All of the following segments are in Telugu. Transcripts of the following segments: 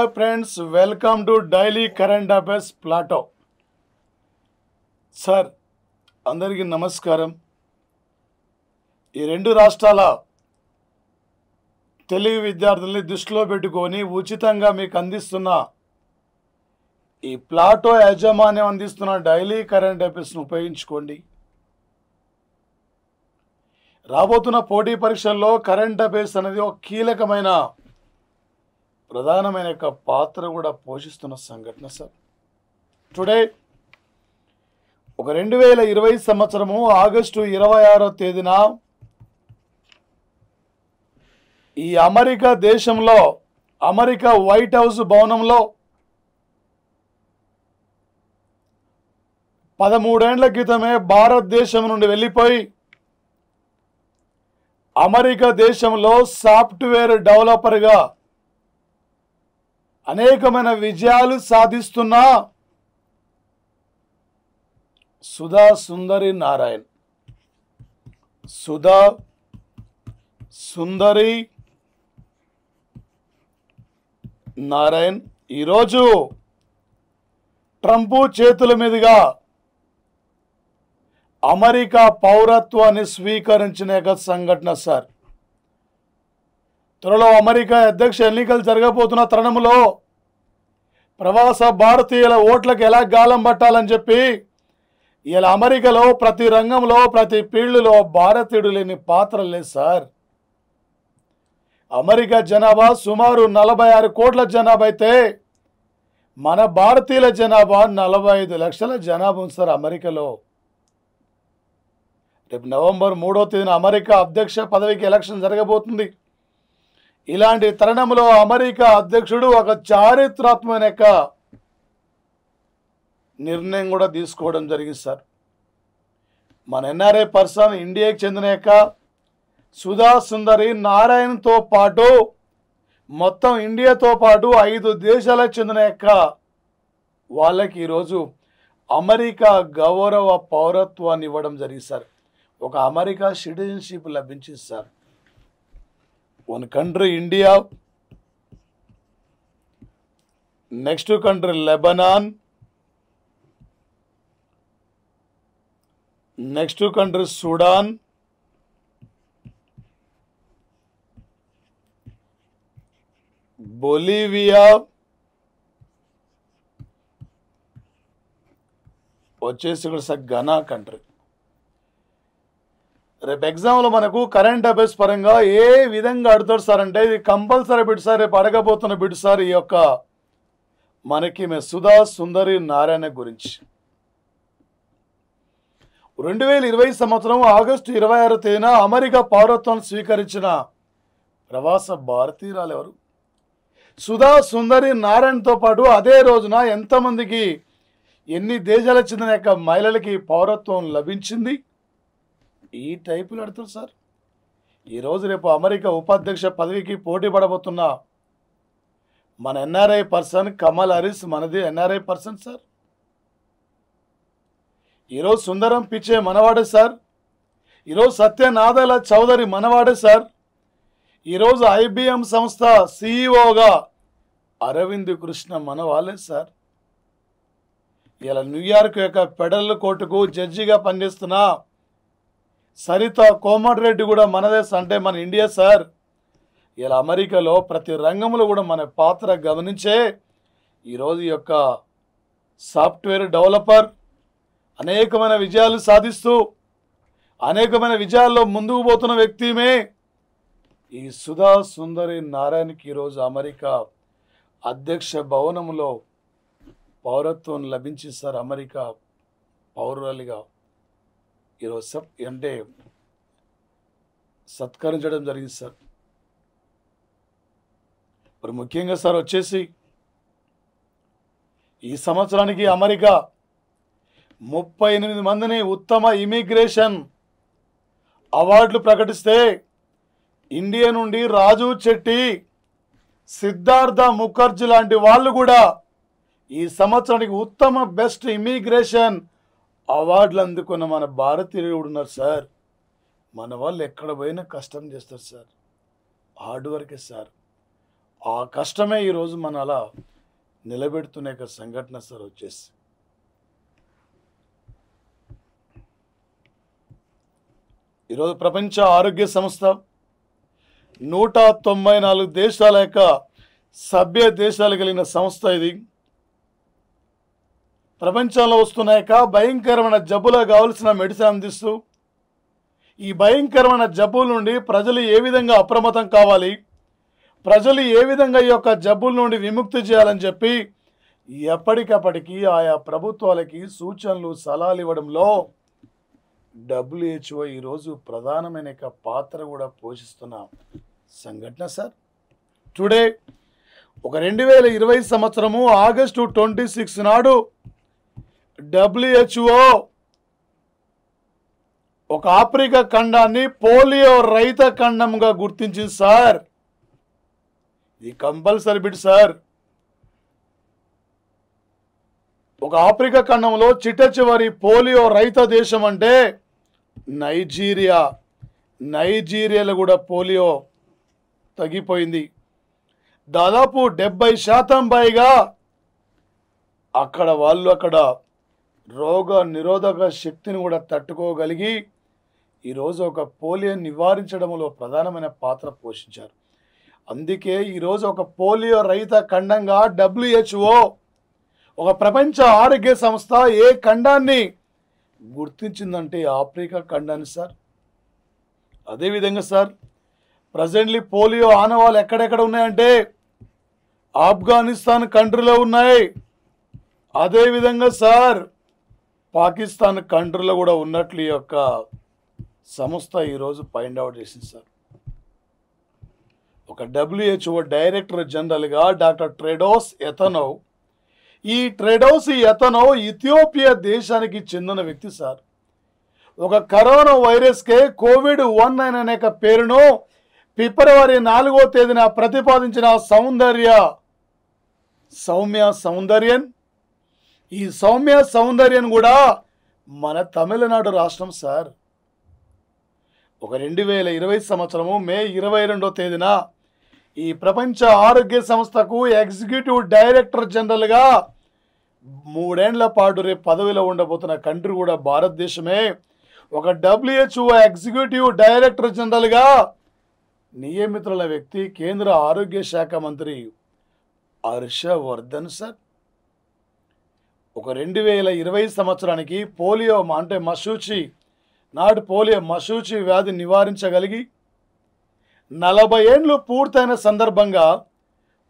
Hi friends, welcome to daily current affairs Plato. Sir అందరికీ నమస్కారం. ఈ రెండు రాష్ట్రాల తెలుగు విద్యార్థుల్ని దృష్టిలో పెట్టుకొని ఉచితంగా మీకు అందిస్తున్న ఈ ప్లాటో యాజమాన్యం అందిస్తున్న డైలీ కరెంట్ అఫైర్స్ను ఉపయోగించుకోండి. రాబోతున్న పోటీ పరీక్షల్లో కరెంట్ అఫైర్స్ అనేది ఒక కీలకమైన ప్రధానమైన పాత్ర కూడా పోషిస్తున్న సంఘటన సార్. టుడే ఒక 2020 సంవత్సరము ఆగస్టు 26వ తేదీన ఈ అమెరికా దేశంలో అమెరికా వైట్ హౌస్ భవనంలో 13 ఏళ్ల క్రితమే భారతదేశం నుండి వెళ్ళిపోయి అమెరికా దేశంలో సాఫ్ట్వేర్ డెవలపర్గా అనేకమైన విజయాలు సాధిస్తున్న సుధా సుందరి నారాయణ్. సుధా సుందరి నారాయణ్ ఈరోజు ట్రంప్ చేతుల మీదుగా అమెరికా పౌరత్వాన్ని స్వీకరించిన సంఘటన సార్. త్వరలో అమెరికా అధ్యక్ష ఎన్నికలు జరగబోతున్న తరుణంలో ప్రవాస భారతీయుల ఓట్లకు ఎలా గాలం పట్టాలని చెప్పి ఇలా అమెరికాలో ప్రతి రంగంలో ప్రతి ఫీల్డ్లో భారతీయుడు లేని పాత్ర లేదు సార్. అమెరికా జనాభా సుమారు 46 కోట్ల జనాభా అయితే మన భారతీయుల జనాభా 45 లక్షల జనాభా ఉంది సార్ అమెరికాలో. రేపు నవంబర్ 3వ తేదీన అమెరికా అధ్యక్ష పదవికి ఎలక్షన్ జరగబోతుంది. ఇలాంటి తరుణంలో అమెరికా అధ్యక్షుడు ఒక చారిత్రాత్మక నిర్ణయం కూడా తీసుకోవడం జరిగింది సార్. మన ఎన్ఆర్ఐ పర్సన్ ఇండియాకి చెందిన సుధా సుందరి నారాయణ్తో పాటు మొత్తం ఇండియాతో పాటు 5 దేశాలకు చెందిన వాళ్ళకి ఈరోజు అమెరికా గౌరవ పౌరత్వాన్ని ఇవ్వడం జరిగింది సార్. ఒక అమెరికా సిటిజన్షిప్ లభించింది sir. one country India, next country Lebanon, next country Sudan, Bolivia, వచ్చేసి ఇక్కడ సార్ ఘనా కంట్రీ. రేపు ఎగ్జామ్లో మనకు కరెంట్ అఫైర్స్ పరంగా ఏ విధంగా అడుగుతాడు సార్ అంటే ఇది కంపల్సరీ బిట్ సార్, రేపు అడగబోతున్న బిట్ సార్ ఈ యొక్క మనకి సుధా సుందరి నారాయణ గురించి. 2020 సంవత్సరం ఆగస్టు 26వ తేదీన అమెరికా పౌరత్వం స్వీకరించిన ప్రవాస భారతీయురాలు ఎవరు? సుధా సుందరి నారాయణతో పాటు అదే రోజున ఎంతమందికి ఎన్ని దేశాలకు చెందిన మహిళలకి పౌరత్వం లభించింది? ఈ టైపులు అడుగుతారు సార్. ఈరోజు రేపు అమెరికా ఉపాధ్యక్ష పదవికి పోటీ పడబోతున్న మన ఎన్ఆర్ఐ పర్సన్ కమల్ హారిస్ మనది ఎన్ఆర్ఐ పర్సన్ సార్. ఈరోజు సుందరం పిచ్చే మనవాడే సార్. ఈరోజు సత్యనాదల చౌదరి మనవాడే సార్. ఈరోజు IBM సంస్థ CEOగా అరవింద్ కృష్ణ మనవాళ్ళే సార్. ఇలా న్యూయార్క్ యొక్క ఫెడరల్ కోర్టుకు జడ్జిగా పనిచేస్తున్న సరిత కోమటిరెడ్డి కూడా మనదే అంటే మన ఇండియా సార్. ఇలా అమెరికాలో ప్రతి రంగంలో కూడా మన పాత్ర గమనించే ఈరోజు ఈ యొక్క సాఫ్ట్వేర్ డెవలపర్ అనేకమైన విజయాలు సాధిస్తూ అనేకమైన విజయాల్లో ముందుకు పోతున్న వ్యక్తిమే ఈ సుధా సుందరి నారాయణకి ఈరోజు అమెరికా అధ్యక్ష భవనంలో పౌరత్వం లభించింది సార్. అమెరికా పౌరురాలిగా ఈరోజు అంటే సత్కరించడం జరిగింది సార్. మరి ముఖ్యంగా సార్ వచ్చేసి ఈ సంవత్సరానికి అమెరికా 38 మందిని ఉత్తమ ఇమిగ్రేషన్ అవార్డులు ప్రకటిస్తే ఇండియా నుండి రాజు చెట్టి, సిద్ధార్థ ముఖర్జీ లాంటి వాళ్ళు కూడా ఈ సంవత్సరానికి ఉత్తమ బెస్ట్ ఇమిగ్రేషన్ అవార్డులు అందుకున్న మన భారతీయులు ఉన్నారు సార్. మన వాళ్ళు ఎక్కడ పోయినా కష్టం చేస్తారు సార్, హార్డ్ వర్కే సార్. ఆ కష్టమే ఈరోజు మన అలా నిలబెడుతున్న యొక్క సంఘటన సార్ వచ్చేసి. ఈరోజు ప్రపంచ ఆరోగ్య సంస్థ 194 దేశాల యొక్క సభ్య దేశాలు కలిగిన సంస్థ ఇది. ప్రపంచంలో వస్తున్న యొక్క భయంకరమైన జబ్బులకు కావలసిన మెడిసిన్ అందిస్తూ ఈ భయంకరమైన జబ్బుల నుండి ప్రజలు ఏ విధంగా అప్రమత్తం కావాలి, ప్రజలు ఏ విధంగా ఈ యొక్క జబ్బుల నుండి విముక్తి చేయాలని చెప్పి ఎప్పటికప్పటికి ఆయా ప్రభుత్వాలకి సూచనలు సలహాలు ఇవ్వడంలో WHO ఈరోజు ప్రధానమైన పాత్ర కూడా పోషిస్తున్న సంఘటన సార్. టుడే ఒక 2020 సంవత్సరము ఆగస్టు 26 నాడు WHO ఒక ఆఫ్రికా ఖండాన్ని పోలియో రహిత ఖండంగా గుర్తించింది సార్. ఇది కంపల్సరీ బిట్ సార్. ఒక ఆఫ్రికా ఖండంలో చిట్ట చివరి పోలియో రహిత దేశం అంటే నైజీరియా. నైజీరియాలో కూడా పోలియో తగ్గిపోయింది. దాదాపు 70% పైగా అక్కడ రోగ నిరోధక శక్తిని కూడా తట్టుకోగలిగి ఈరోజు ఒక పోలియో నివారించడంలో ప్రధానమైన పాత్ర పోషించారు. అందుకే ఈరోజు ఒక పోలియో రహిత ఖండంగా WHO ఒక ప్రపంచ ఆరోగ్య సంస్థ ఏ ఖండాన్ని గుర్తించిందంటే ఆఫ్రికా ఖండాన్ని సార్. అదేవిధంగా సార్ ప్రజెంట్లీ పోలియో ఆనవాళ్ళు ఎక్కడెక్కడ ఉన్నాయంటే ఆఫ్ఘనిస్తాన్ కంట్రీలో ఉన్నాయి. అదేవిధంగా సార్ పాకిస్తాన్ కంట్రీలో కూడా ఉన్నట్లు ఈ యొక్క సంస్థ ఈరోజు ఫైండ్ అవుట్ చేసింది సార్. ఒక WHO డైరెక్టర్ జనరల్గా డాక్టర్ టెడ్రోస్ అథనోమ్. ఈ టెడ్రోస్ అథనోమ్ ఇథియోపియా దేశానికి చెందిన వ్యక్తి సార్. ఒక కరోనా వైరస్కే COVID-19 అనే పేరును ఫిబ్రవరి 4వ తేదీన ప్రతిపాదించిన సౌమ్య సౌందర్యన్. ఈ సౌమ్య సౌందర్యన్ కూడా మన తమిళనాడు రాష్ట్రం సార్. ఒక 2020 సంవత్సరము మే 22వ తేదీన ఈ ప్రపంచ ఆరోగ్య సంస్థకు ఎగ్జిక్యూటివ్ డైరెక్టర్ జనరల్గా 3 ఏళ్ల పాటు రేపు పదవిలో ఉండబోతున్న కంట్రీ కూడా భారతదేశమే. ఒక WHO ఎగ్జిక్యూటివ్ డైరెక్టర్ జనరల్గా నియమితుల వ్యక్తి కేంద్ర ఆరోగ్య శాఖ మంత్రి హర్షవర్ధన్ సార్. ఒక 2020 సంవత్సరానికి పోలియో అంటే మశూచి వ్యాధి నివారించగలిగి 40 ఏళ్ళు పూర్తయిన సందర్భంగా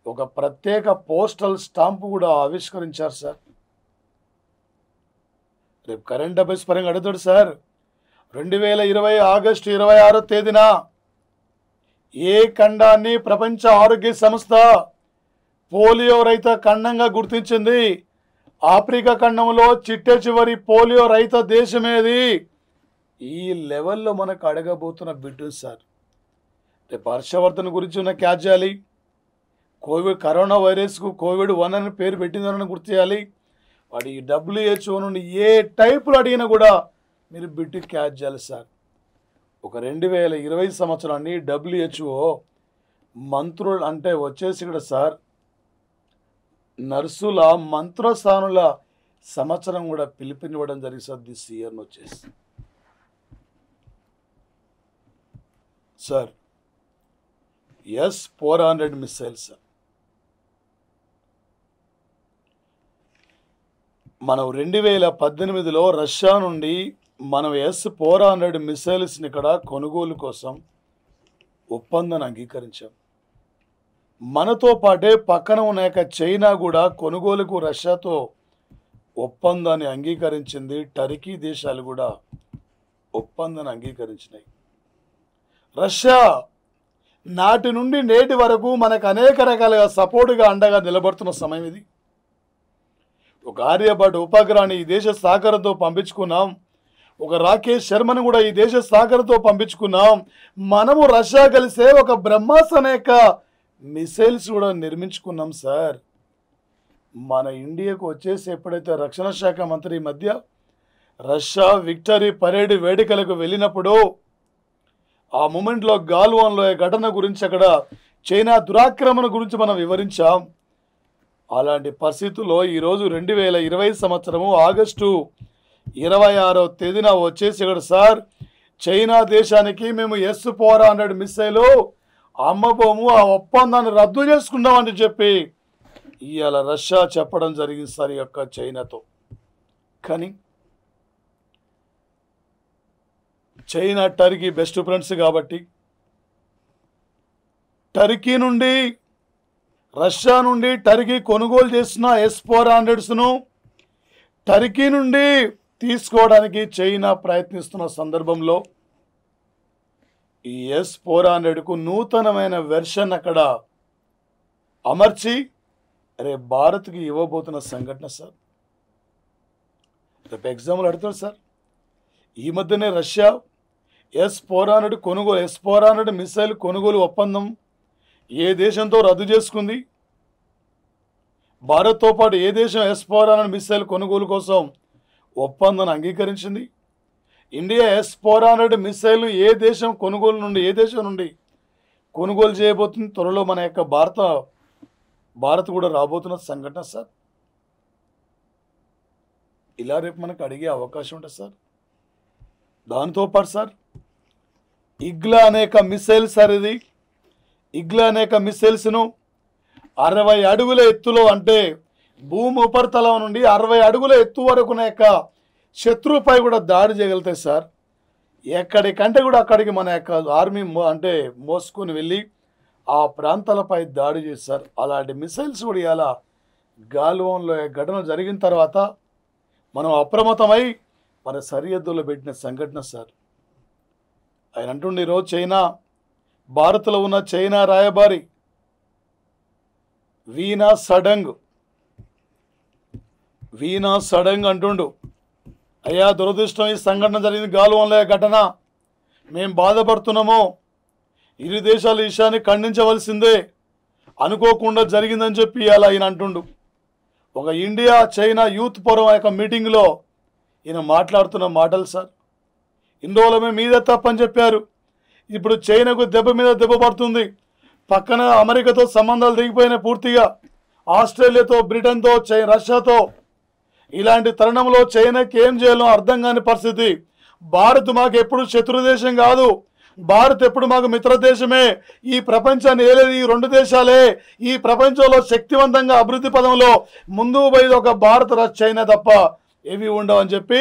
ఒక ప్రత్యేక పోస్టల్ స్టాంపు కూడా ఆవిష్కరించారు సార్. రేపు కరెంట్ అఫైర్స్ పరంగా అడుగుతాడు సార్. 2020 ఆగస్టు 26వ తేదీన ఏ ఖండాన్ని ప్రపంచ ఆరోగ్య సంస్థ పోలియో రహిత ఖండంగా గుర్తించింది? ఆఫ్రికా ఖండంలో చిట్ట చివరి పోలియో రహిత దేశమేది? ఈ లెవెల్లో మనకు అడగబోతున్న బిడ్డు సార్. రేపు హర్షవర్ధన్ గురించి ఉన్న క్యాచ్ చేయాలి. కరోనా వైరస్కు COVID-1 అని పేరు పెట్టిందని గుర్తు చేయాలి. వాడు ఈ WHO నుండి ఏ టైపులు అడిగినా కూడా మీరు బిడ్డు క్యాచ్ చేయాలి సార్. ఒక 2020 సంవత్సరాన్ని WHO మంత్రులు అంటే వచ్చేసి ఇక్కడ సార్ నర్సుల మంత్రస్థానుల సంవత్సరం కూడా పిలుపునివ్వడం జరిగింది సార్. దిస్ ఇయర్ని వచ్చేసి సార్ S-400 మిసైల్స్ సార్. మనం 2018లో రష్యా నుండి మనం S-400 మిసైల్స్ని ఇక్కడ కొనుగోలు కోసం ఒప్పందాన్ని అంగీకరించాం. మనతో పాటే పక్కన ఉన్న చైనా కూడా కొనుగోలుకు రష్యాతో ఒప్పందాన్ని అంగీకరించింది. టర్కీ దేశాలు కూడా ఒప్పందాన్ని అంగీకరించినాయి. రష్యా నాటి నుండి నేటి వరకు మనకు అనేక రకాలుగా సపోర్టుగా అండగా నిలబడుతున్న సమయం ఇది. ఒక ఆర్యభట్ ఉపగ్రహాన్ని ఈ దేశ సహకారంతో పంపించుకున్నాం. ఒక రాకేష్ శర్మను కూడా ఈ దేశ సహకారంతో పంపించుకున్నాం. మనము రష్యా కలిసే ఒక బ్రహ్మాస్ అనేక మిసైల్స్ కూడా నిర్మించుకున్నాం సార్. మన ఇండియాకు వచ్చేసి ఎప్పుడైతే రక్షణ శాఖ మంత్రి మధ్య రష్యా విక్టరీ పరేడ్ వేడుకలకు వెళ్ళినప్పుడు ఆ మూమెంట్లో గాల్వాన్లో ఘటన గురించి అక్కడ చైనా దురాక్రమణ గురించి మనం వివరించాం. అలాంటి పరిస్థితుల్లో ఈరోజు 2020 సంవత్సరము ఆగస్టు 26వ తేదీన వచ్చేసాడు సార్. చైనా దేశానికి మేము S-400 మిస్సైలు అమ్మబోము, ఆ ఒప్పందాన్ని రద్దు చేసుకుందామని చెప్పి ఇవాళ రష్యా చెప్పడం జరిగింది సార్ ఈ యొక్క చైనాతో. కానీ చైనా టర్కీ బెస్ట్ ఫ్రెండ్స్ కాబట్టి టర్కీ నుండి రష్యా నుండి టర్కీ కొనుగోలు చేసిన S-400ను టర్కీ నుండి తీసుకోవడానికి చైనా ప్రయత్నిస్తున్న సందర్భంలో ఈ S-400కు నూతనమైన వెర్షన్ అక్కడ అమర్చి రేపు భారత్కి ఇవ్వబోతున్న సంఘటన సార్. రేపు ఎగ్జాంపుల్ అడుగుతాడు సార్. ఈ మధ్యనే రష్యా S-400 మిసైల్ కొనుగోలు ఒప్పందం ఏ దేశంతో రద్దు చేసుకుంది? భారత్తో పాటు ఏ దేశం S-400 మిసైల్ కొనుగోలు కోసం ఒప్పందాన్ని అంగీకరించింది? ఇండియా S-400 మిసైల్ ఏ దేశం నుండి కొనుగోలు చేయబోతుంది? త్వరలో మన యొక్క భారత్ కూడా రాబోతున్న సంఘటన సార్. ఇలా రేపు మనకు అడిగే అవకాశం ఉంటుంది సార్. దాంతో పాటు సార్ ఇగ్లా అనేక మిసైల్ సార్, ఇది ఇగ్లా అనేక మిసైల్స్ను 60 అడుగుల ఎత్తులో, అంటే భూమి ఉపరితలం నుండి 60 అడుగుల ఎత్తు వరకు శత్రువుపై కూడా దాడి చేయగలుగుతాయి సార్. ఎక్కడికంటే కూడా అక్కడికి మన యొక్క ఆర్మీ అంటే మోసుకొని వెళ్ళి ఆ ప్రాంతాలపై దాడి చేస్తారు. అలాంటి మిసైల్స్ కూడా ఇలా గాల్వాన్లో ఘటన జరిగిన తర్వాత మనం అప్రమత్తమై మన సరిహద్దులో పెట్టిన సంఘటన సార్. ఆయన అంటుండే ఈరోజు భారత్లో ఉన్న చైనా రాయబారి వీనా సడంగ్ అంటుండు, అయ్యా దురదృష్టం ఈ సంఘటన జరిగింది, గాల్వాన్లో ఘటన, మేము బాధపడుతున్నాము, ఇరు దేశాల విషయాన్ని ఖండించవలసిందే, అనుకోకుండా జరిగిందని చెప్పి అలా ఈయన అంటుండు. ఒక ఇండియా చైనా యూత్ ఫోరం యొక్క మీటింగ్లో ఈయన మాట్లాడుతున్న మాటలు సార్. ఇన్ని రోజులు మేము మీదే తప్పని చెప్పారు, ఇప్పుడు చైనాకు దెబ్బ మీద దెబ్బ పడుతుంది. పక్కన అమెరికాతో సంబంధాలు దిగిపోయినాయి పూర్తిగా, ఆస్ట్రేలియాతో, బ్రిటన్తో, రష్యాతో. ఇలాంటి తరుణంలో చైనాకి ఏం చేయాలో అర్థం కాని పరిస్థితి. భారత్ మాకు ఎప్పుడు శత్రుదేశం కాదు, భారత్ ఎప్పుడు మాకు మిత్రదేశమే. ఈ ప్రపంచాన్ని ఏలేది ఈ రెండు దేశాలే. ఈ ప్రపంచంలో శక్తివంతంగా అభివృద్ధి పదంలో ముందుకు పోయేది ఒక భారత్ చైనా తప్ప ఏవి ఉండవని చెప్పి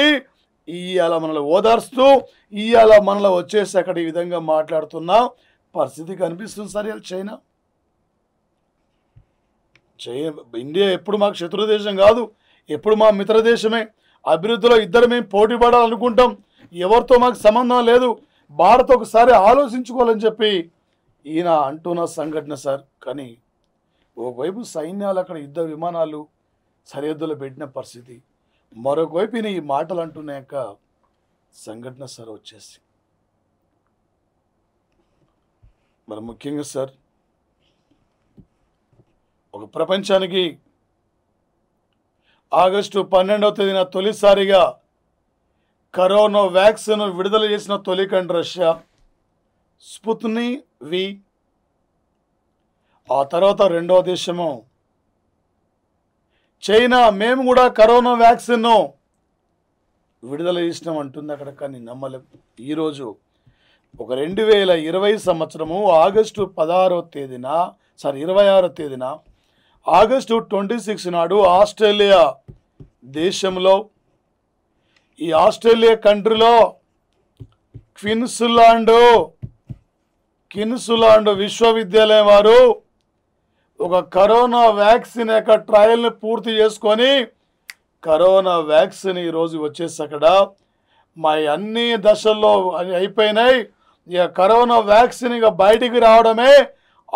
ఇవాళ మనల్ని ఓదార్స్తూ ఇవాళ మనలో వచ్చేసి అక్కడ ఈ విధంగా మాట్లాడుతున్న పరిస్థితి కనిపిస్తుంది సార్. చైనా ఇండియా ఎప్పుడు మాకు శత్రుదేశం కాదు, ఎప్పుడు మా మిత్రదేశమే. అభివృద్ధిలో ఇద్దరు మేము పోటీ పడాలనుకుంటాం, ఎవరితో మాకు సంబంధం లేదు, భారత్ ఒకసారి ఆలోచించుకోవాలని చెప్పి ఈయన అంటున్న సంఘటన సార్. కానీ ఒకవైపు సైన్యాలు అక్కడ యుద్ధ విమానాలు సరిహద్దులో పెట్టిన పరిస్థితి, మరొక వైపు ఈయన ఈ మాటలు అంటున్న యొక్క సంఘటన సార్ వచ్చేసి. మరి ముఖ్యంగా సార్ ఒక ప్రపంచానికి ఆగస్టు 12వ తేదీన తొలిసారిగా కరోనా వ్యాక్సిన్ విడుదల చేసిన తొలి కంట్రీ రష్యా, స్పుత్నిక్ V. ఆ తర్వాత రెండవ దేశము చైనా, మేము కూడా కరోనా వ్యాక్సిన్ను విడుదల చేసినాం అంటుంది అక్కడ. కానీ నమ్మలేం. ఈరోజు ఒక 2020 సంవత్సరము ఆగస్టు 26వ తేదీన ఆగస్టు 26 నాడు ఆస్ట్రేలియా దేశంలో, ఈ ఆస్ట్రేలియా కంట్రీలో క్వీన్స్లాండ్ విశ్వవిద్యాలయం వారు ఒక కరోనా వ్యాక్సిన్ యొక్క ట్రయల్ని పూర్తి చేసుకొని కరోనా వ్యాక్సిన్ ఈరోజు వచ్చేసి అక్కడ మా అన్ని దశల్లో అయిపోయినాయి. ఇక కరోనా వ్యాక్సిన్ ఇక బయటికి రావడమే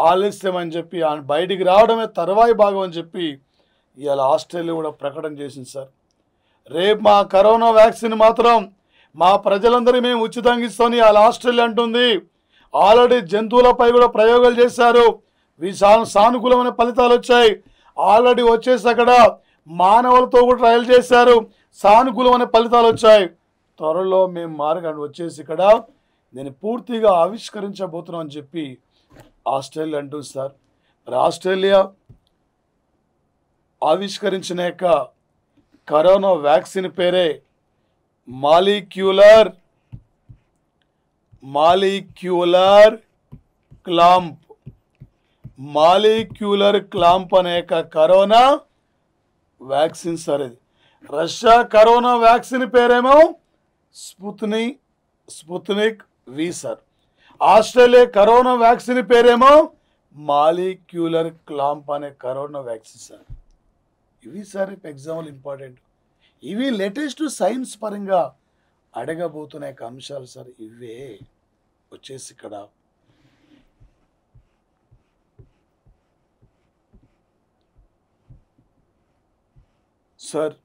ఆలస్యం అని చెప్పి, బయటికి రావడమే తర్వాయి భాగం అని చెప్పి ఇవాళ ఆస్ట్రేలియా కూడా ప్రకటన చేసింది సార్. రేపు మా కరోనా వ్యాక్సిన్ మాత్రం మా ప్రజలందరూ మేము ఉచితంగా ఇస్తామని ఇవాళ ఆస్ట్రేలియా అంటుంది. ఆల్రెడీ జంతువులపై కూడా ప్రయోగాలు చేశారు, సానుకూలమైన ఫలితాలు వచ్చాయి. ఆల్రెడీ వచ్చేసి అక్కడ మానవులతో కూడా ట్రయల్ చేశారు, సానుకూలమైన ఫలితాలు వచ్చాయి. త్వరలో మేము మార్గం వచ్చేసి ఇక్కడ నేను పూర్తిగా ఆవిష్కరించబోతున్నాం అని చెప్పి ఆస్ట్రేలియా అంటుంది సార్. మరి ఆస్ట్రేలియా ఆవిష్కరించిన యొక్క కరోనా వ్యాక్సిన్ పేరే మాలిక్యులర్ క్లాంప్. మాలిక్యులర్ క్లాంప్ అనే యొక్క కరోనా వ్యాక్సిన్ సార్. ఇది రష్యా కరోనా వ్యాక్సిన్ పేరేమో స్పుత్నిక్ వి సార్. ఆస్ట్రేలియా కరోనా వ్యాక్సిన్ పేరేమో మాలిక్యులర్ క్లాంప్ అనే కరోనా వ్యాక్సిన్ సార్. ఇవి సార్ ఎగ్జాంపుల్ ఇంపార్టెంట్. ఇవి లేటెస్ట్ సైన్స్ పరంగా అడగబోతున్న యొక్క అంశాలు సార్. ఇవే వచ్చేసి ఇక్కడ సార్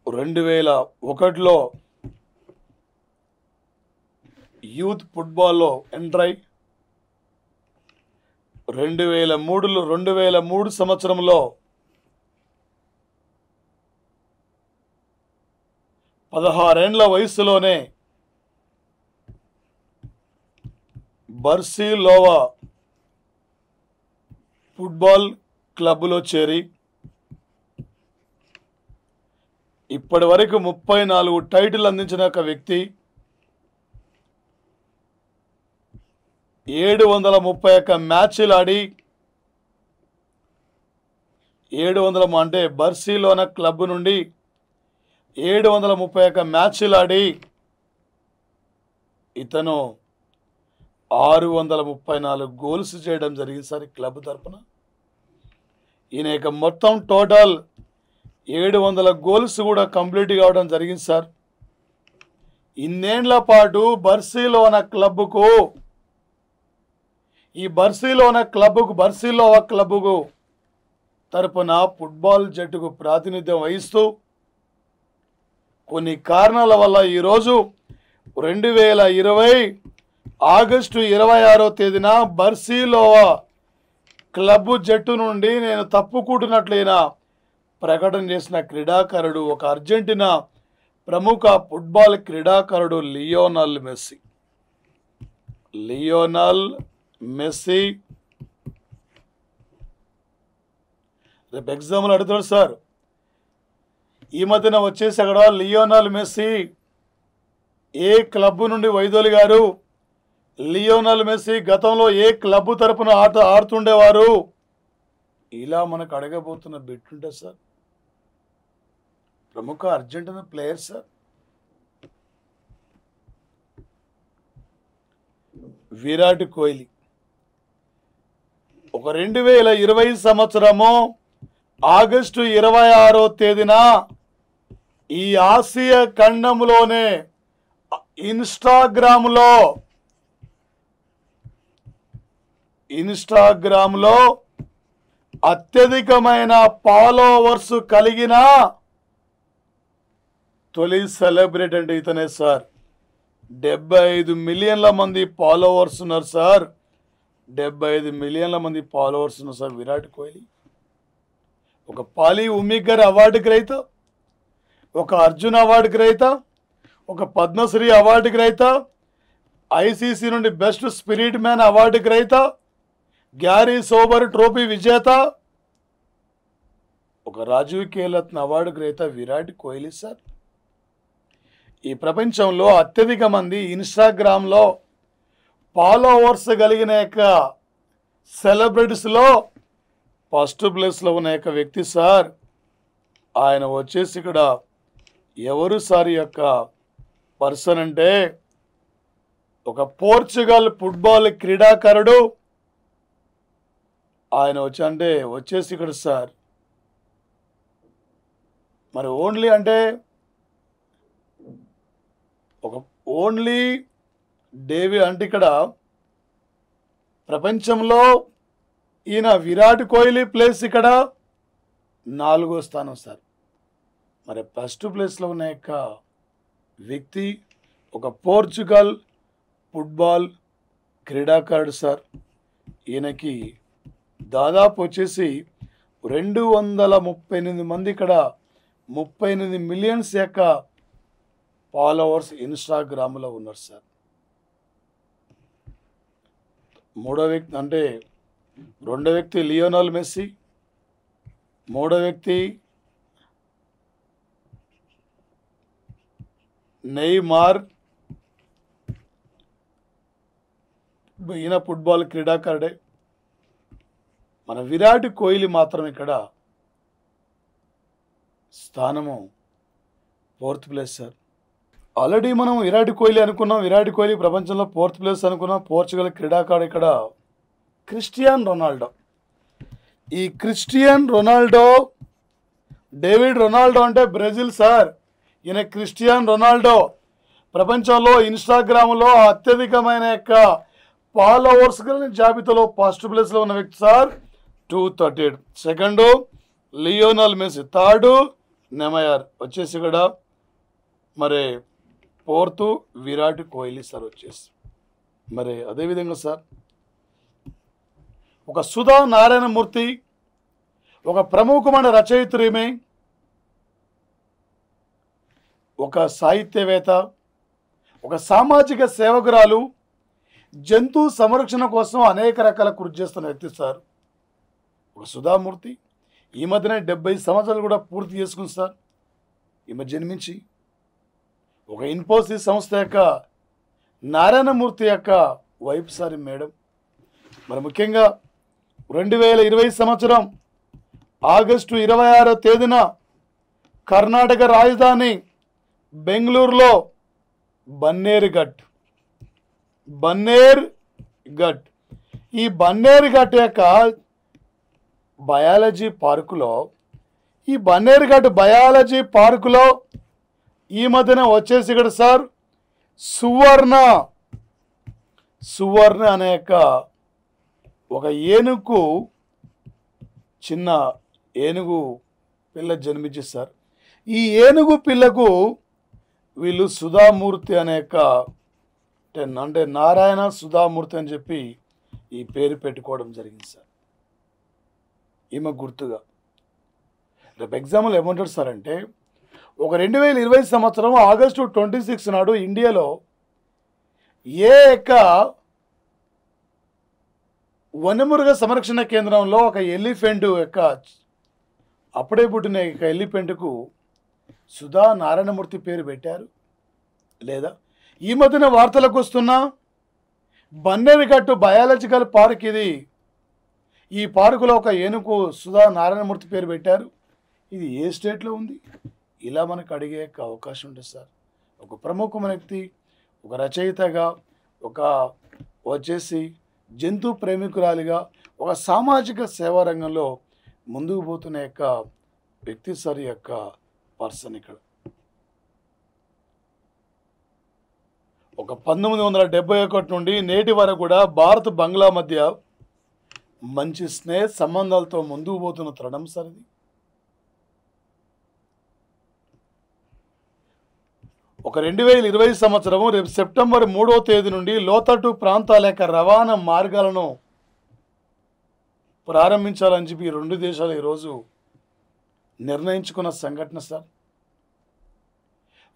2001లో యూత్ ఫుట్బాల్లో ఎంటర్ అయి 2003 సంవత్సరంలో 16 ఏండ్ల వయసులోనే బర్సిలోవా ఫుట్బాల్ క్లబ్లో చేరి ఇప్పటి వరకు 34 టైటిల్ అందించిన ఒక వ్యక్తి 731 మ్యాచ్లు ఆడి 700 అంటే బర్సిలోనా క్లబ్ నుండి 731 మ్యాచ్లు ఆడి ఇతను 634 గోల్స్ చేయడం జరిగింది సార్ ఈ క్లబ్ తరపున. ఈయన యొక్క మొత్తం టోటల్ 700 గోల్స్ కూడా కంప్లీట్ కావడం జరిగింది సార్. ఇన్నేళ్ల పాటు బర్సిలోనా క్లబ్కు తరపున ఫుట్బాల్ జట్టుకు ప్రాతినిధ్యం వహిస్తూ కొన్ని కారణాల వల్ల ఈరోజు 2020 ఆగస్టు 26వ తేదీన బర్సిలోవా క్లబ్ జట్టు నుండి నేను తప్పుకుంటున్నట్లయిన ప్రకటన చేసిన క్రీడాకారుడు ఒక అర్జెంటీనా ప్రముఖ ఫుట్బాల్ క్రీడాకారుడు లియోనల్ మెస్సీ. రేపు ఎగ్జామ్లు అడుగుతాడు సార్. ఈ మధ్యన వచ్చేసి అక్కడ లియోనల్ మెస్సీ ఏ క్లబ్ నుండి వైదొలిగారు, లియోనల్ మెస్సీ గతంలో ఏ క్లబ్ తరపున ఆడుతుండేవారు, ఇలా మనకు అడగబోతున్న బిట్ ఉంటుంది సార్. ప్రముఖ Argentina player sir. Virat Kohli ఒక 2020 సంవత్సరము ఆగస్టు 26వ తేదీన ఈ ఆసియా ఖండంలోనే ఇన్స్టాగ్రామ్లో అత్యధికమైన ఫాలోవర్స్ కలిగిన తొలి సెలబ్రిటీ అంటే ఇతనే సార్. 75 మిలియన్ల మంది ఫాలోవర్స్ ఉన్నారు సార్. 75 మిలియన్ల మంది ఫాలోవర్స్ ఉన్నారు సార్ విరాట్ కోహ్లీ. ఒక పాలి ఉమిగర్ అవార్డు గ్రహీత, ఒక అర్జున్ అవార్డు గ్రహీత, ఒక పద్మశ్రీ అవార్డు గ్రహీత, ఐసీసీ నుండి బెస్ట్ స్పిరిట్ మ్యాన్ అవార్డు గ్రహీత, గ్యారీ సోబర్ ట్రోఫీ విజేత, ఒక రాజీవ్ ఖేల్రత్న అవార్డు గ్రహీత విరాట్ కోహ్లీ సార్. ఈ ప్రపంచంలో అత్యధిక మంది ఇన్స్టాగ్రామ్లో ఫాలోవర్స్ కలిగిన యొక్క సెలబ్రిటీస్లో ఫస్ట్ ప్లేస్లో ఉన్న యొక్క వ్యక్తి సార్. ఆయన వచ్చేసి ఇక్కడ ఎవరు సార్ యొక్క పర్సన్ అంటే ఒక పోర్చుగల్ ఫుట్బాల్ క్రీడాకారుడు. ఆయన వచ్చేసి ఇక్కడ సార్ మరి ఓన్లీ అంటే ఓన్లీ డేవి అంటే ఇక్కడ ప్రపంచంలో ఈయన విరాట్ కోహ్లీ ప్లేస్ ఇక్కడ 4వ స్థానం సార్. మరి ఫస్ట్ ప్లేస్లో ఉన్న యొక్క వ్యక్తి ఒక పోర్చుగల్ ఫుట్బాల్ క్రీడాకారుడు సార్. ఈయనకి దాదాపు వచ్చేసి 238 మంది ఇక్కడ 38 మిలియన్స్ యొక్క ఫాలోవర్స్ ఇన్స్టాగ్రామ్లో ఉన్నారు సార్. మూడో వ్యక్తి అంటే రెండో వ్యక్తి లియోనల్ మెస్సీ, మూడో వ్యక్తి నెయ్మార్, ఈయన ఫుట్బాల్ క్రీడాకారుడే. మన విరాట్ కోహ్లీ మాత్రం ఇక్కడ స్థానము 4th ప్లేస్ సార్. ఆల్రెడీ మనం విరాట్ కోహ్లీ అనుకున్నాం, విరాట్ కోహ్లీ ప్రపంచంలో 4th ప్లేస్ అనుకున్నాం. పోర్చుగల్ క్రీడాకారుడు ఇక్కడ క్రిస్టియాన్ రొనాల్డో. ఈ క్రిస్టియన్ రొనాల్డో, డేవిడ్ రొనాల్డో అంటే బ్రెజిల్ సార్. ఈయన క్రిస్టియాన్ రొనాల్డో ప్రపంచంలో ఇన్స్టాగ్రామ్లో అత్యధికమైన యొక్క ఫాలోవర్స్ జాబితాలో 1st ప్లేస్లో ఉన్న వ్యక్తి sir, 238. Second Lionel Messi, third Neymar వచ్చేసి ఇక్కడ మరి 4th విరాట్ కోహ్లీ సార్ వచ్చేసి. మరి అదేవిధంగా సార్ ఒక సుధా నారాయణమూర్తి, ఒక ప్రముఖమైన రచయిత్రి, ఒక సాహిత్యవేత్త, ఒక సామాజిక సేవకురాలు, జంతు సంరక్షణ కోసం అనేక రకాల కృషి చేస్తున్న వ్యక్తి సార్ ఒక సుధామూర్తి. ఈ మధ్యనే 70 సంవత్సరాలు కూడా పూర్తి చేసుకుంది సార్. ఈమె జన్మించి ఒక ఇన్ఫోసిస్ సంస్థ యొక్క నారాయణమూర్తి యొక్క వైఫ్ సార్ మేడం. మరి ముఖ్యంగా 2020 సంవత్సరం ఆగస్టు 26వ తేదీన కర్ణాటక రాజధాని బెంగళూరులో బన్నేరుఘట్, ఈ బన్నేరుఘట్ యొక్క బయాలజీ పార్కులో, ఈ బన్నేరుఘట్ బయాలజీ పార్కులో ఈ మధ్యన వచ్చేసి ఇక్కడ సార్ సువర్ణ అనే యొక్క ఒక ఏనుగు, చిన్న ఏనుగు పిల్ల జన్మించింది సార్. ఈ ఏనుగు పిల్లకు వీళ్ళు సుధామూర్తి అనే యొక్క అంటే నారాయణ సుధామూర్తి అని చెప్పి ఈ పేరు పెట్టుకోవడం జరిగింది సార్ ఈమె గుర్తుగా. రేపు ఎగ్జాంపుల్ ఏమంటారు సార్ అంటే, ఒక 2020 సంవత్సరం ఆగస్టు 26 నాడు ఇండియాలో ఏ యొక్క వన్యమృగ సంరక్షణ కేంద్రంలో ఒక ఎలిఫెంట్ యొక్క అప్పుడే పుట్టిన యొక్క ఎలిఫెంట్కు సుధా నారాయణమూర్తి పేరు పెట్టారు లేదా? ఈ మధ్యన వార్తలకు వస్తున్న బన్నేరుఘట్టు బయాలజికల్ పార్క్ ఇది. ఈ పార్కులో ఒక ఏనుగు సుధా నారాయణమూర్తి పేరు పెట్టారు. ఇది ఏ స్టేట్లో ఉంది? ఇలా మనకు అడిగే అవకాశం ఉంటుంది సార్. ఒక ప్రముఖమైన వ్యక్తి, ఒక రచయితగా, ఒక వచ్చేసి జంతు ప్రేమికురాలిగా, ఒక సామాజిక సేవా రంగంలో ముందుకు పోతున్న యొక్క వ్యక్తి సార్ యొక్క పర్సన్ ఇక్కడ. ఒక 1971 నుండి నేటి వరకు కూడా భారత్ బంగ్లా మధ్య మంచి స్నేహ సంబంధాలతో ముందుకు పోతున్న తరుణం సార్ ఇది. ఒక 2020 సంవత్సరం రేపు సెప్టెంబర్ 3వ తేదీ నుండి లోతట్టు ప్రాంతాల యొక్క రవాణా మార్గాలను ప్రారంభించాలని చెప్పి 2 దేశాలు ఈరోజు నిర్ణయించుకున్న సంఘటన సార్.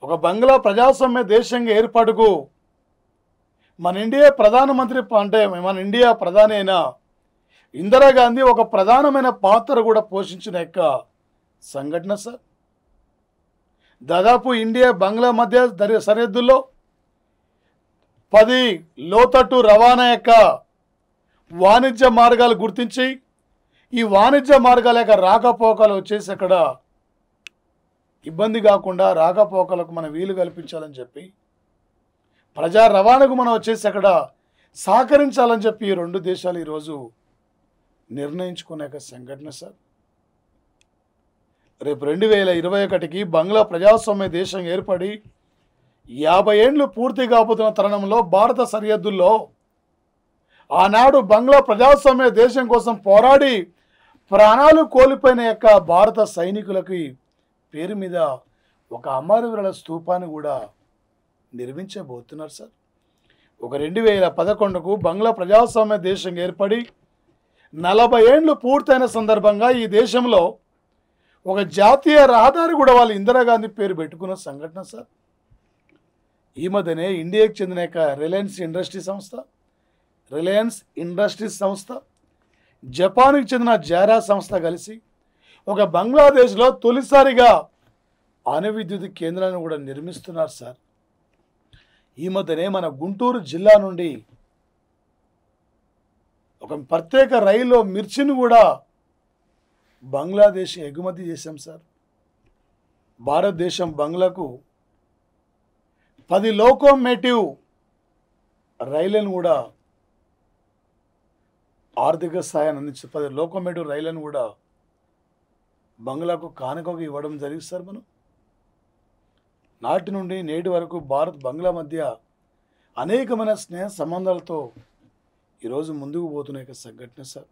ఒక బంగ్లా ప్రజాస్వామ్య దేశంగా ఏర్పాటుకు మన ఇండియా ప్రధానమంత్రి అంటే మన ఇండియా ప్రధాని అయిన ఇందిరాగాంధీ ఒక ప్రధానమైన పాత్ర కూడా పోషించిన యొక్క సంఘటన సార్. దాదాపు ఇండియా బంగ్లా మధ్య సరిహద్దుల్లో 10 లోతట్టు రవాణా యొక్క వాణిజ్య మార్గాలు గుర్తించి, ఈ వాణిజ్య మార్గాల యొక్క రాకపోకలు వచ్చేసి అక్కడ ఇబ్బంది కాకుండా రాకపోకలకు మనం వీలు కల్పించాలని చెప్పి, ప్రజా రవాణాకు మనం వచ్చేసి అక్కడ సహకరించాలని చెప్పి 2 దేశాలు ఈరోజు నిర్ణయించుకునే సంఘటన సార్. రేపు 2021కి బంగ్లా ప్రజాస్వామ్య దేశం ఏర్పడి 50 ఏండ్లు పూర్తి కాబోతున్న తరుణంలో భారత సరిహద్దుల్లో ఆనాడు బంగ్లా ప్రజాస్వామ్య దేశం కోసం పోరాడి ప్రాణాలు కోల్పోయిన యొక్క భారత సైనికులకి పేరు మీద ఒక అమరవీరుల స్తూపాన్ని కూడా నిర్మించబోతున్నారు సార్. ఒక 2011కు బంగ్లా ప్రజాస్వామ్య దేశం ఏర్పడి 40 ఏండ్లు పూర్తయిన సందర్భంగా ఈ దేశంలో ఒక జాతీయ రహదారి కూడా వాళ్ళు ఇందిరాగాంధీ పేరు పెట్టుకున్న సంఘటన సార్. ఈ మధ్యనే ఇండియాకి చెందిన రిలయన్స్ ఇండస్ట్రీస్ సంస్థ జపాన్కి చెందిన జారా సంస్థ కలిసి ఒక బంగ్లాదేశ్లో తొలిసారిగా అణు విద్యుత్ కేంద్రాన్ని కూడా నిర్మిస్తున్నారు సార్. ఈ మధ్యనే మన గుంటూరు జిల్లా నుండి ఒక ప్రత్యేక రైల్లో మిర్చిని కూడా బంగ్లాదేశ్ ఎగుమతి చేశాం సార్. భారతదేశం బంగ్లాకు 10 లోకోమోటివ్ రైళ్లను కూడా ఆర్థిక సాయాన్ని అందించి 10 లోకోమోటివ్ రైళ్లను కూడా బంగ్లాకు కానుకగా ఇవ్వడం జరిగింది సార్. మనం నాటి నుండి నేటి వరకు భారత్ బంగ్లా మధ్య అనేకమైన స్నేహ సంబంధాలతో ఈరోజు ముందుకు పోతున్న యొక్క సంఘటన సార్.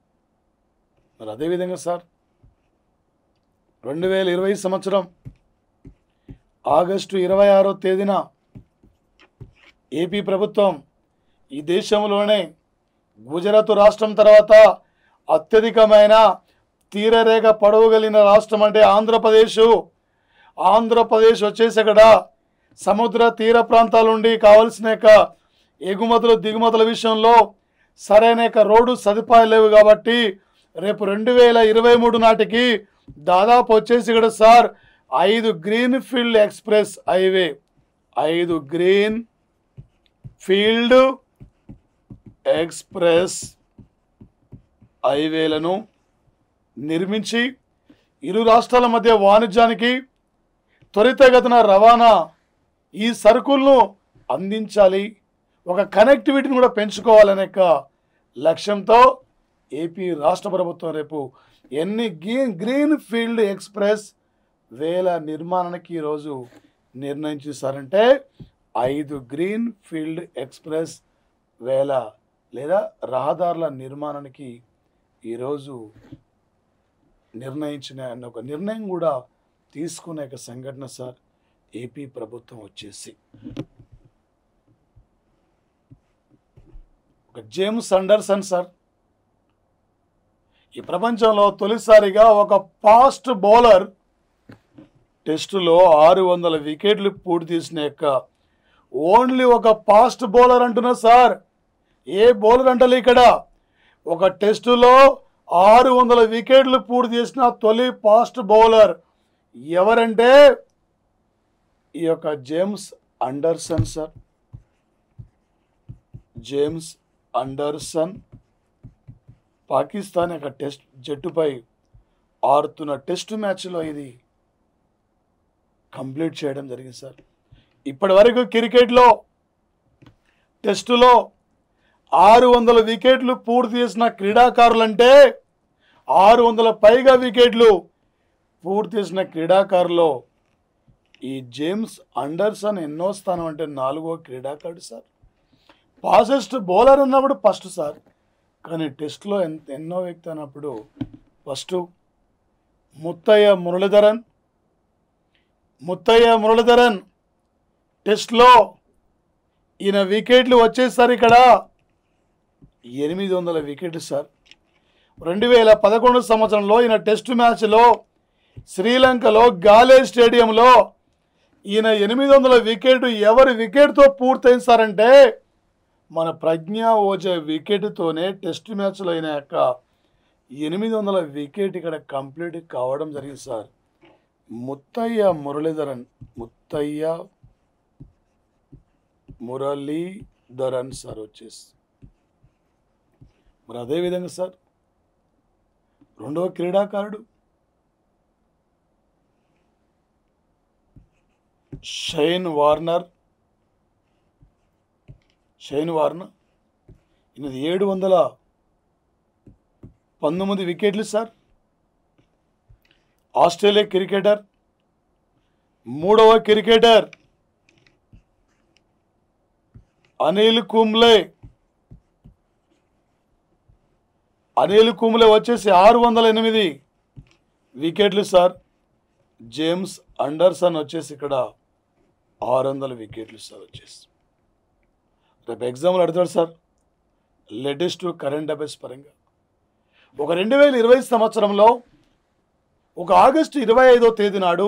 మరి అదేవిధంగా సార్ 2020 సంవత్సరం ఆగస్టు 26వ తేదీన ఏపీ ప్రభుత్వం ఈ దేశంలోనే గుజరాత్ రాష్ట్రం తర్వాత అత్యధికమైన తీరరేఖ పొడవు కలిగిన రాష్ట్రం అంటే ఆంధ్రప్రదేశ్ వచ్చేసి అక్కడ సముద్ర తీర ప్రాంతాల నుండి కావలసిన ఎగుమతులు దిగుమతుల విషయంలో సరైన రోడ్డు సదుపాయాలు లేవు కాబట్టి రేపు 2023 నాటికి దాదాపు వచ్చేసి ఇక్కడ sir 5 green field express highway 5 green field express హైవేలను నిర్మించి ఇరు రాష్ట్రాల మధ్య వాణిజ్యానికి త్వరితగతిన రవాణా ఈ సరుకులను అందించాలి, ఒక కనెక్టివిటీని కూడా పెంచుకోవాలనే లక్ష్యంతో ఏపీ రాష్ట్ర ప్రభుత్వం రేపు ఎన్ని గ్రీన్ ఫీల్డ్ ఎక్స్ప్రెస్ వేల నిర్మాణానికి ఈరోజు నిర్ణయించారంటే 5 గ్రీన్ ఫీల్డ్ ఎక్స్ప్రెస్ వేల లేదా రహదారుల నిర్మాణానికి ఈరోజు నిర్ణయించిన ఒక నిర్ణయం కూడా తీసుకునే సంఘటన సార్. ఏపీ ప్రభుత్వం వచ్చేసి ఒక జేమ్స్ అండర్సన్ సార్ ఈ ప్రపంచంలో తొలిసారిగా ఒక ఫాస్ట్ బౌలర్ టెస్టులో 600 వికెట్లు పూర్తి చేసిన ఓన్లీ ఒక ఫాస్ట్ బౌలర్ అంటున్నా సార్, ఏ బౌలర్ అంటలే ఇక్కడ. ఒక టెస్టులో 600 వికెట్లు పూర్తి చేసిన తొలి ఫాస్ట్ బౌలర్ ఎవరంటే ఈ యొక్క James Anderson sir. James Anderson Pakistan యొక్క టెస్ట్ జట్టుపై ఆడుతున్న టెస్ట్ మ్యాచ్లో ఇది కంప్లీట్ చేయడం జరిగింది సార్. ఇప్పటి వరకు క్రికెట్లో టెస్టులో 600 వికెట్లు పూర్తి చేసిన క్రీడాకారులంటే 600 పైగా వికెట్లు పూర్తి చేసిన క్రీడాకారులో ఈ జేమ్స్ అండర్సన్ ఎన్నో స్థానం అంటే 4వ క్రీడాకారుడు సార్. ఫాస్టెస్ట్ బౌలర్ అన్నప్పుడు ఫస్ట్ సార్, కానీ టెస్ట్లో ఎన్నో వ్యక్తి అన్నప్పుడు ఫస్ట్ ముత్తయ్య మురళీధరన్ టెస్ట్లో ఈయన వికెట్లు వచ్చేసరి ఇక్కడ 800 వికెట్లు సార్. 2011 సంవత్సరంలో ఈయన టెస్ట్ మ్యాచ్లో శ్రీలంకలో గాలే స్టేడియంలో ఈయన 800 వికెట్ ఎవరి వికెట్తో పూర్తయింది సార్ అంటే మన ప్రజ్ఞా ఓజా వికెట్తోనే టెస్ట్ మ్యాచ్లో అయిన 800 వికెట్ ఇక్కడ కంప్లీట్ కావడం జరిగింది సార్. ముత్తయ్య మురళీధరన్ సార్ వచ్చేసి. మరి అదేవిధంగా సార్ 2వ క్రీడాకారుడు షైన్ వార్నర్ ఈయనది 719 వికెట్లు సార్. Australia cricketer. 3వ క్రికెటర్ అనిల్ కుంబ్లే వచ్చేసి 608 వికెట్లు సార్. జేమ్స్ అండర్సన్ వచ్చేసి ఇక్కడ 600 వికెట్లు సార్ వచ్చేసి. రేపు ఎగ్జామ్లు అడుగుతాడు సార్ లేటెస్ట్ కరెంట్ అఫైర్స్ పరంగా. ఒక 2020 సంవత్సరంలో ఒక ఆగస్టు 25వ తేదీ నాడు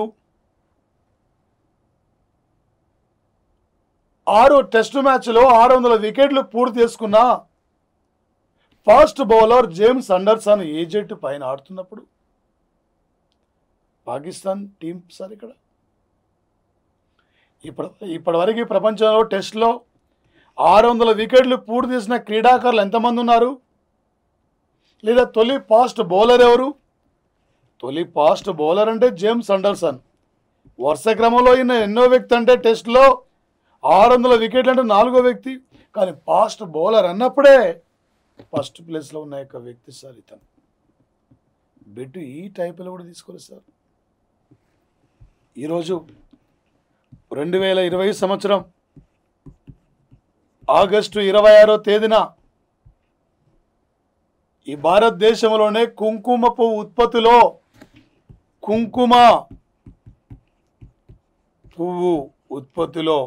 6 టెస్ట్ మ్యాచ్లో 600 వికెట్లు పూర్తి చేసుకున్న ఫాస్ట్ బౌలర్ జేమ్స్ అండర్సన్ ఏ జట్టు పైన ఆడుతున్నప్పుడు పాకిస్తాన్ టీం సార్ ఇక్కడ ఇప్పటివరకు ప్రపంచంలో టెస్ట్లో 600 వికెట్లు పూర్తి చేసిన క్రీడాకారులు ఎంతమంది ఉన్నారు? లేదా తొలి ఫాస్ట్ బౌలర్ ఎవరు? తొలి ఫాస్ట్ బౌలర్ అంటే జేమ్స్ అండర్సన్. వరుస క్రమంలో ఈయన ఎన్నో వ్యక్తి అంటే టెస్ట్లో 600 వికెట్లు అంటే 4వ వ్యక్తి. కానీ ఫాస్ట్ బౌలర్ అన్నప్పుడే ఫస్ట్ ప్లేస్లో ఉన్న యొక్క వ్యక్తి సార్ ఇతను. బెట్ ఈ టైపులో కూడా తీసుకోలేదు సార్. ఈరోజు 2020 సంవత్సరం ఆగస్టు 26వ తేదీన ఈ భారతదేశంలోనే కుంకుమ పువ్వు ఉత్పత్తిలో కుంకుమ పువ్వు ఉత్పత్తిలో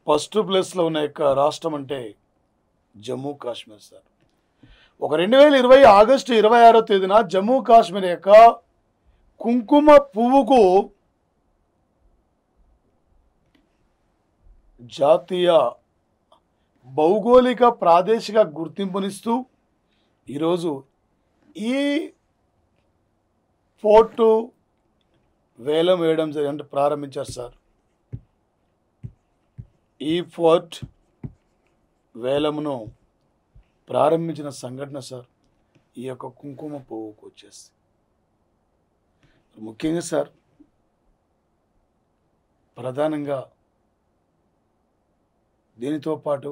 ఫస్ట్ ప్లేస్లో ఉన్న యొక్క రాష్ట్రం అంటే జమ్మూ కాశ్మీర్ సార్. 2020 ఆగస్టు 26వ తేదీన జమ్మూ కాశ్మీర్ యొక్క కుంకుమ పువ్వుకు జాతీయ భౌగోళిక ప్రాదేశిక గుర్తింపునిస్తూ ఈరోజు ఈ ఫోర్టు వేలం వేయడం అంటే ప్రారంభించారు సార్. ఈ ఫోర్ట్ వేలమును ప్రారంభించిన సంఘటన సార్ ఈ యొక్క కుంకుమ పువ్వుకు వచ్చేసి ముఖ్యంగా సార్ ప్రధానంగా దీనితో పాటు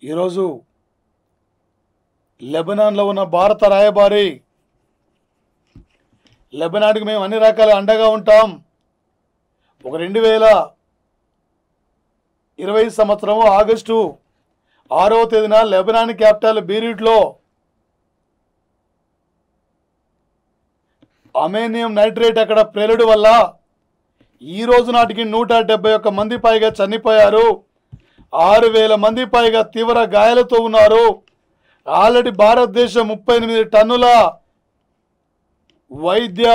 ఈరోజు లెబనాన్లో ఉన్న భారత రాయబారి లెబనాన్కి మేము అన్ని రకాల అండగా ఉంటాం. 2020 సంవత్సరం ఆగస్టు 6వ తేదీన లెబనాన్ క్యాపిటల్ బీరూట్లో అమోనియం నైట్రేట్ అక్కడ ప్రేలుడు వల్ల ఈ రోజు నాటికి 171 మంది పైగా చనిపోయారు. 6,000 మంది పైగా తీవ్ర గాయాలతో ఉన్నారు. ఆల్రెడీ భారతదేశం 38 టన్నుల వైద్య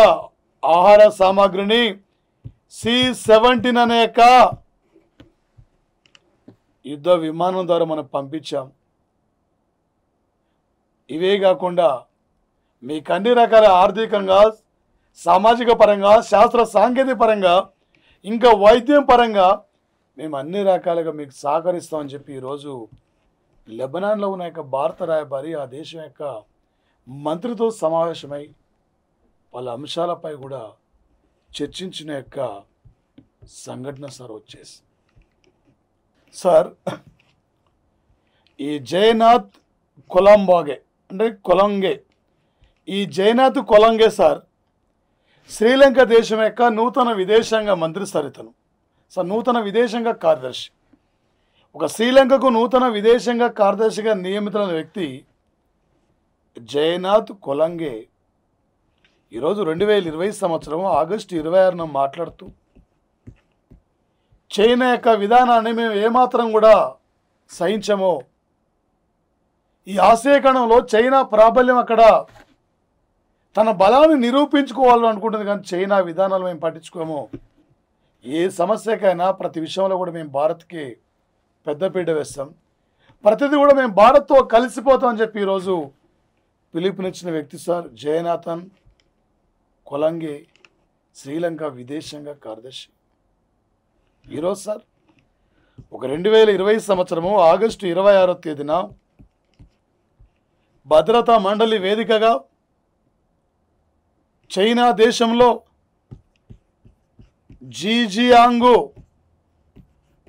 ఆహార సామాగ్రిని C-17 అనే యొక్క యుద్ధ విమానం ద్వారా మనం పంపించాం. ఇవే కాకుండా మీకు అన్ని రకాల ఆర్థికంగా, సామాజిక పరంగా, శాస్త్ర సాంకేతిక పరంగా, ఇంకా వైద్యం పరంగా మేము అన్ని రకాలుగా మీకు సహకరిస్తామని చెప్పి ఈరోజు లెబనాన్లో ఉన్న యొక్క భారత రాయబారి ఆ దేశం యొక్క మంత్రితో సమావేశమై వాళ్ళ అంశాలపై కూడా చర్చించిన యొక్క సంఘటన సార్ వచ్చేసి సార్ ఈ జయనాథ్ కొలంబాగే అంటే కొలంగే ఈ జయనాథ్ కొలంగే సార్ శ్రీలంక దేశం యొక్క నూతన విదేశాంగ మంత్రి సార్ ఇతను సార్ నూతన విదేశాంగ కార్యదర్శి. ఒక శ్రీలంకకు నూతన విదేశాంగ కార్యదర్శిగా నియమితులైన వ్యక్తి జయనాథ్ కొలంగే ఈరోజు 2020 సంవత్సరం ఆగస్టు 26న మాట్లాడుతూ చైనా యొక్క విధానాన్ని మేము ఏమాత్రం కూడా సహించమో, ఈ ఆసియా ఖండంలో చైనా ప్రాబల్యం అక్కడ తన బలాన్ని నిరూపించుకోవాలని అనుకుంటుంది, కానీ చైనా విధానాలు మేము పట్టించుకోము. ఏ సమస్యకైనా ప్రతి విషయంలో కూడా మేము భారత్కి పెద్దపీట వేస్తాం, ప్రతిదీ కూడా మేము భారత్తో కలిసిపోతామని చెప్పి ఈరోజు పిలుపునిచ్చిన వ్యక్తి సార్ జయనాథన్ కొలంగే శ్రీలంక విదేశాంగ కార్యదర్శి. ఈరోజు సార్ 2020 సంవత్సరము ఆగస్టు 26వ తేదీన భద్రతా మండలి వేదికగా చైనా దేశంలో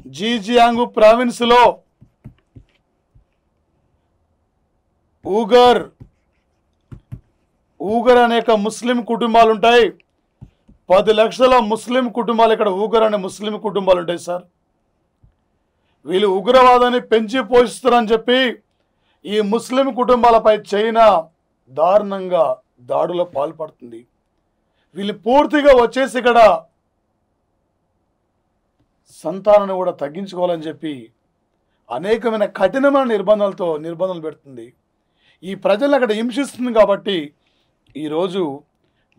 జీజియాంగు ప్రావిన్స్లో ఊగర్ అనేక ముస్లిం కుటుంబాలు ఉంటాయి. 10 లక్షల ముస్లిం కుటుంబాలు ఇక్కడ ఊగర్ అనే ముస్లిం కుటుంబాలు ఉంటాయి సార్. వీళ్ళు ఉగ్రవాదాన్ని పెంచి పోషిస్తారని చెప్పి ఈ ముస్లిం కుటుంబాలపై చైనా దారుణంగా దాడులో పాల్పడుతుంది. వీళ్ళు పూర్తిగా వచ్చేసి ఇక్కడ సంతానాన్ని కూడా తగ్గించుకోవాలని చెప్పి అనేకమైన కఠినమైన నిర్బంధాలు పెడుతుంది. ఈ ప్రజలను అక్కడ హింసిస్తుంది. కాబట్టి ఈరోజు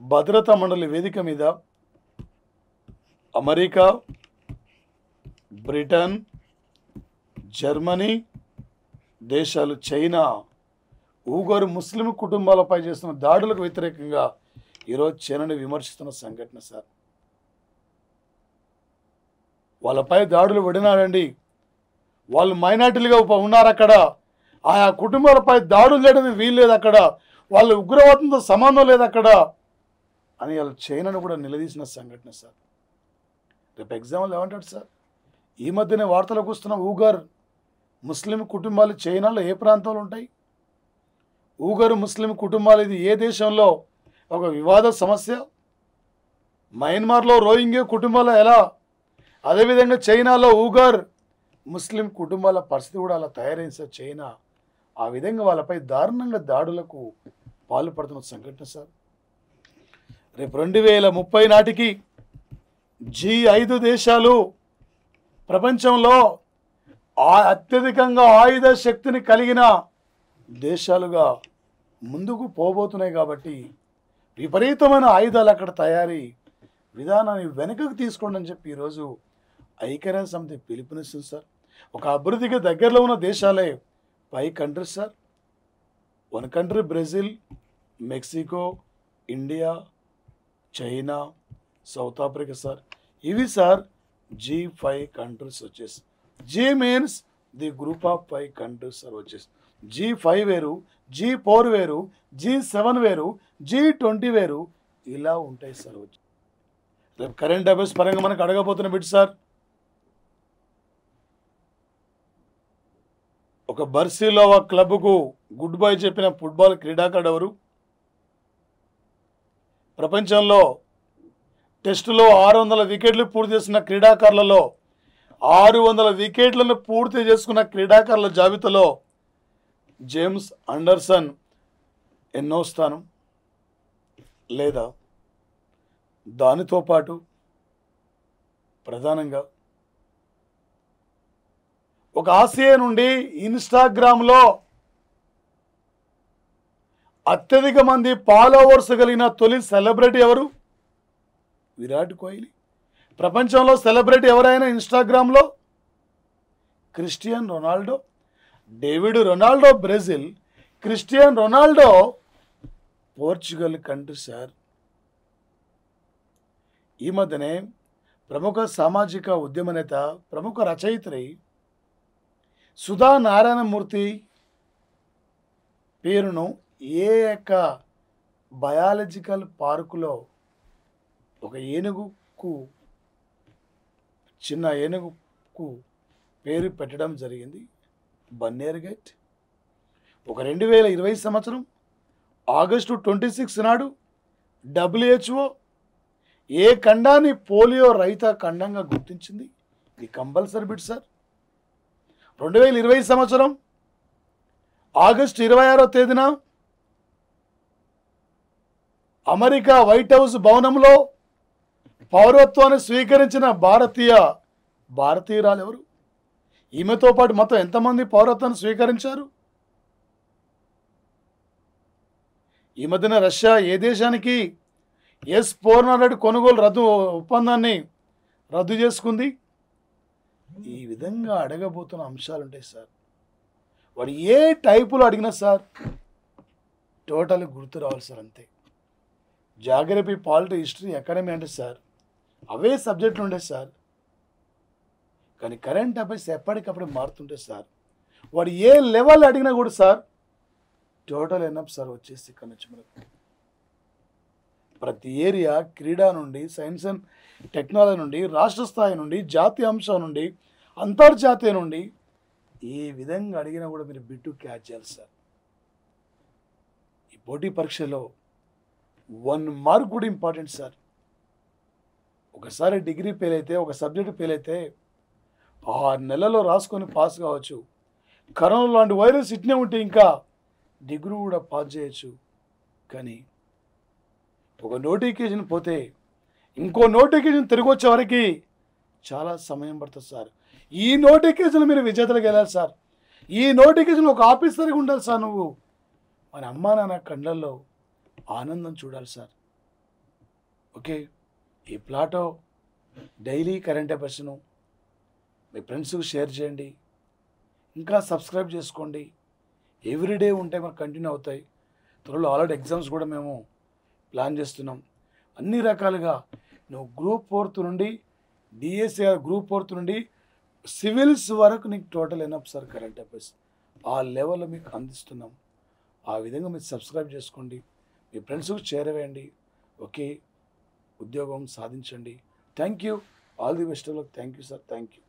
భద్రతా మండలి వేదిక మీద అమెరికా, బ్రిటన్, జర్మనీ దేశాలు, చైనా ఊగర్ ముస్లిం కుటుంబాలపై చేస్తున్న దాడులకు వ్యతిరేకంగా ఈరోజు చైనాని విమర్శిస్తున్న సంఘటన సార్. వాళ్ళపై దాడులు పడినారండి, వాళ్ళు మైనార్టీలుగా ఉన్నారు అక్కడ, ఆయా కుటుంబాలపై దాడులు చేయడానికి వీలు లేదు అక్కడ, వాళ్ళు ఉగ్రవాదంతో సంబంధం లేదు అక్కడ అని వాళ్ళు చైనాను కూడా నిలదీసిన సంఘటన సార్. రేపు ఎగ్జామ్లో ఏమంటాడు సార్? ఈ మధ్యనే వార్తలకు వస్తున్న ఊగర్ ముస్లిం కుటుంబాలు చైనాలో ఏ ప్రాంతంలో ఉంటాయి? ఊగర్ ముస్లిం కుటుంబాలు ఇది ఏ దేశంలో ఒక వివాద సమస్య? మయన్మార్లో రోహింగ్యా కుటుంబాలు ఎలా? అదేవిధంగా చైనాలో ఊగర్ ముస్లిం కుటుంబాల పరిస్థితి కూడా అలా తయారైంది సార్. చైనా ఆ విధంగా వాళ్ళపై దారుణంగా దాడులకు పాల్పడుతున్న సంఘటన సార్. రేపు 2030 నాటికి G5 దేశాలు ప్రపంచంలో అత్యధికంగా ఆయుధ శక్తిని కలిగిన దేశాలుగా ముందుకు పోబోతున్నాయి. కాబట్టి విపరీతమైన ఆయుధాలు అక్కడ తయారీ విధానాన్ని వెనుకకు తీసుకోండి అని చెప్పి ఈరోజు ఐక్యరాజ్య సమితి పిలుపునిస్తుంది సార్. ఒక అభివృద్ధికి దగ్గరలో ఉన్న దేశాలే 5 countries sir. 1 country Brazil, Mexico, India, China, south Africa sir. ఇవి సార్ G5 కంట్రీస్ వచ్చేసి. G means the group of 5 countries sir వచ్చేసి. G5 వేరు, G4 వేరు, G7 వేరు, G20 వేరు, ఇలా ఉంటాయి సార్. వచ్చి రేపు కరెంట్ అఫైర్స్ పరంగా మనకు అడగబోతున్న బిట్ సార్. ఒక బర్సిలోవా క్లబ్కు గుడ్ బై చెప్పిన ఫుట్బాల్ క్రీడాకారుడు ఎవరు? ప్రపంచంలో టెస్టులో 600 వికెట్లు పూర్తి చేసిన క్రీడాకారులలో 600 వికెట్లను పూర్తి చేసుకున్న క్రీడాకారుల జాబితాలో జేమ్స్ అండర్సన్ ఎన్నో స్థానం? లేదా దానితో పాటు ప్రధానంగా ఒక ఆసియా నుండి ఇన్స్టాగ్రామ్లో అత్యధిక మంది ఫాలోవర్స్ కలిగిన తొలి సెలబ్రిటీ ఎవరు? విరాట్ కోహ్లీ. ప్రపంచంలో సెలబ్రిటీ ఎవరైనా ఇన్స్టాగ్రామ్లో? Christian Ronaldo. David Ronaldo Brazil, Christian Ronaldo Portugal country sir. ఈ మధ్యనే ప్రముఖ సామాజిక ఉద్యమ నేత, ప్రముఖ రచయిత్రి సుధా నారాయణమూర్తి పేరును ఏ యొక్క బయాలజికల్ పార్కులో ఒక ఏనుగుకు, చిన్న ఏనుగుకు పేరు పెట్టడం జరిగింది, బన్నేరుగేట్. ఒక 2020 సంవత్సరం ఆగస్టు 26 నాడు WHO ఏ ఖండాన్ని పోలియో రహిత ఖండంగా గుర్తించింది? ఇది కంపల్సరీ బిట్ సార్. 2020 సంవత్సరం ఆగస్టు 26వ తేదీన అమెరికా వైట్ హౌస్ భవనంలో పౌరత్వాన్ని స్వీకరించిన భారతీయురాలు ఎవరు? ఈమెతో పాటు మొత్తం ఎంతమంది పౌరత్వాన్ని స్వీకరించారు? ఈ మధ్యన రష్యా ఏ దేశానికి S-400 కొనుగోలు ఒప్పందాన్ని రద్దు చేసుకుంది? ఈ విధంగా అడగబోతున్న అంశాలు ఉంటాయి సార్. వాడు ఏ టైపులో అడిగినా సార్ టోటల్ గుర్తు రావాలి సార్. అంతే. జాగ్రఫీ, పాలిటీ, హిస్టరీ, ఎకానమీ అంటే సార్ అవే సబ్జెక్టులు ఉండే సార్. కానీ కరెంట్ అఫైర్స్ ఎప్పటికప్పుడు మారుతుంటే సార్ వాడు ఏ లెవెల్ అడిగినా కూడా సార్ టోటల్ ఎన్ఎఫ్ సార్ వచ్చేసి ఇక్కడ నుంచి మనకు ప్రతి ఏరియా, క్రీడా నుండి, సైన్స్ అండ్ టెక్నాలజీ నుండి, రాష్ట్ర స్థాయి నుండి, జాతీయ అంశం నుండి, అంతర్జాతీయ నుండి ఏ విధంగా అడిగినా కూడా మీరు బిట్టు క్యాచ్ చేయాలి సార్. ఈ పోటీ పరీక్షలో 1 మార్క్ కూడా ఇంపార్టెంట్ సార్. ఒకసారి డిగ్రీ ఫెయిల్ అయితే, ఒక సబ్జెక్టు ఫెయిల్ అయితే 6 నెలల్లో రాసుకొని పాస్ కావచ్చు. కరోనా లాంటి వైరస్ ఇట్నే ఉంటే ఇంకా డిగ్రీ కూడా పాస్ చేయొచ్చు. కానీ ఒక నోటిఫికేషన్ పోతే ఇంకో నోటిఫికేషన్ తిరిగి వచ్చే వరకు చాలా సమయం పడుతుంది సార్. ఈ నోటిఫికేషన్ మీరు విజేతలకు వెళ్ళాలి సార్. ఈ నోటిఫికేషన్ ఒక ఆఫీసర్గా ఉండాలి సార్. నువ్వు మన అమ్మా నాన్న కళ్ళల్లో ఆనందం చూడాలి సార్. ఓకే, ఈ ప్లాటో డైలీ కరెంట్ అఫైర్స్ను మీ ఫ్రెండ్స్కి షేర్ చేయండి. ఇంకా సబ్స్క్రైబ్ చేసుకోండి. ఎవ్రీడే ఉంటాయి, మనకు కంటిన్యూ అవుతాయి. త్వరలో ఆల్రెడీ ఎగ్జామ్స్ కూడా మేము ప్లాన్ చేస్తున్నాం. అన్ని రకాలుగా నువ్వు గ్రూప్ 4 నుండి డిఎస్సి గ్రూప్ 4 నుండి సివిల్స్ వరకు నీకు total enough sir current affairs ఆ లెవెల్లో మీకు అందిస్తున్నాం. ఆ విధంగా మీరు సబ్స్క్రైబ్ చేసుకోండి, మీ ఫ్రెండ్స్కి చేరవేయండి. ఓకే, ఉద్యోగం సాధించండి. Thank you. All the best. Thank you sir. Thank you.